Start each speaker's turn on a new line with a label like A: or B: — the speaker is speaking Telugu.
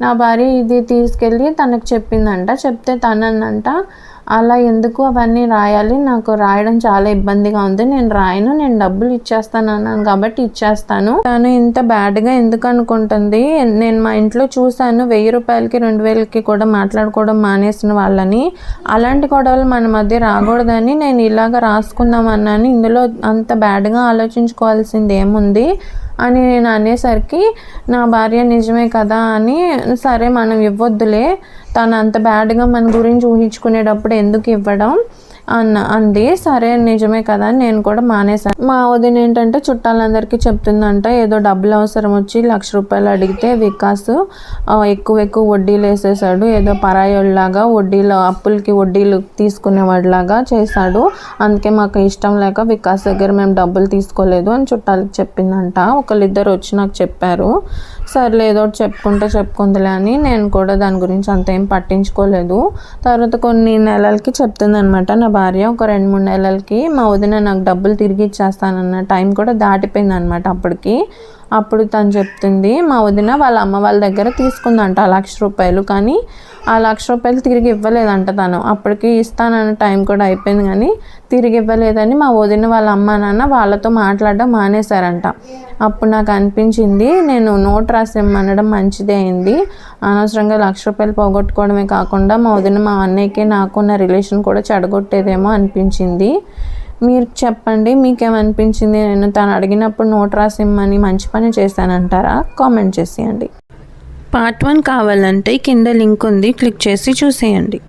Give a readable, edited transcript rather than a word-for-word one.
A: నా భార్య ఇది తీసుకెళ్ళి తనకు చెప్పిందంట. చెప్తే తనన్నంట, అలా ఎందుకు అవన్నీ రాయాలి, నాకు రాయడం చాలా ఇబ్బందిగా ఉంది, నేను రాయను, నేను డబ్బులు ఇచ్చేస్తాను అన్నాను కాబట్టి ఇచ్చేస్తాను. తను ఇంత బ్యాడ్గా ఎందుకు అనుకుంటుంది? నేను మా ఇంట్లో చూశాను 1000 రూపాయలకి 2000కి కూడా మాట్లాడుకోవడం మానేసిన వాళ్ళని. అలాంటి గొడవలు మన మధ్య రాకూడదని నేను ఇలాగ రాసుకుందాం అన్నాను. ఇందులో అంత బ్యాడ్గా ఆలోచించుకోవాల్సింది ఏముంది అని నేను అనేసరికి నా భార్య నిజమే కదా అని, సరే మనం ఇవ్వద్దులే, తను అంత బ్యాడ్గా మన గురించి ఊహించుకునేటప్పుడు ఎందుకు ఇవ్వడం అంది. సరే నిజమే కదా అని నేను కూడా మానేశాను. మా వదిన ఏంటంటే చుట్టాలందరికీ చెప్తుందంట, ఏదో డబ్బులు అవసరం వచ్చి 1,00,000 రూపాయలు అడిగితే వికాస్ ఎక్కువ వడ్డీలు వేసేసాడు, ఏదో పరాయోళ్ళలాగా వడ్డీలో అప్పులకి వడ్డీలు తీసుకునేవాడిలాగా చేశాడు, అందుకే మాకు ఇష్టం లేక వికాస్ దగ్గర మేము డబ్బులు తీసుకోలేదు అని చుట్టాలకి చెప్పిందంట. ఒకళ్ళిద్దరు వచ్చి నాకు చెప్పారు. సర్లే ఏదో చెప్పుకుందిలే అని నేను కూడా దాని గురించి అంత ఏం పట్టించుకోలేదు. తర్వాత కొన్ని నెలలకి చెప్తుందనమాట నా భార్య, ఒక 2-3 నెలలకి మా వదిన నాకు డబ్బులు తిరిగి ఇచ్చేస్తానన్న టైం కూడా దాటిపోయింది అనమాట. అప్పుడు తను చెప్తుంది, మా వదిన వాళ్ళ అమ్మ వాళ్ళ దగ్గర తీసుకుందంట 1,00,000 రూపాయలు, కానీ ఆ 1,00,000 రూపాయలు తిరిగి ఇవ్వలేదంట తను. అప్పటికి ఇస్తానన్న టైం కూడా అయిపోయింది కానీ తిరిగి ఇవ్వలేదని మా వదిన వాళ్ళ అమ్మ నాన్న వాళ్ళతో మాట్లాడడం మానేశారంట. అప్పుడు నాకు అనిపించింది, నేను నోట్ రాసి ఇమ్మనడం మంచిదే అయింది, అనవసరంగా 1,00,000 రూపాయలు పోగొట్టుకోవడమే కాకుండా మా వదిన మా అన్నయ్యకి నాకున్న రిలేషన్ కూడా చెడగొట్టేదేమో అనిపించింది. మీరు చెప్పండి, మీకేమనిపించింది? నేను తను అడిగినప్పుడు నోట్ రాసి ఇమ్మని మంచి పని చేశానంటారా? కామెంట్ చేసేయండి. పార్ట్ 1 కావాలంటే కింద లింక్ ఉంది, క్లిక్ చేసి చూసేయండి.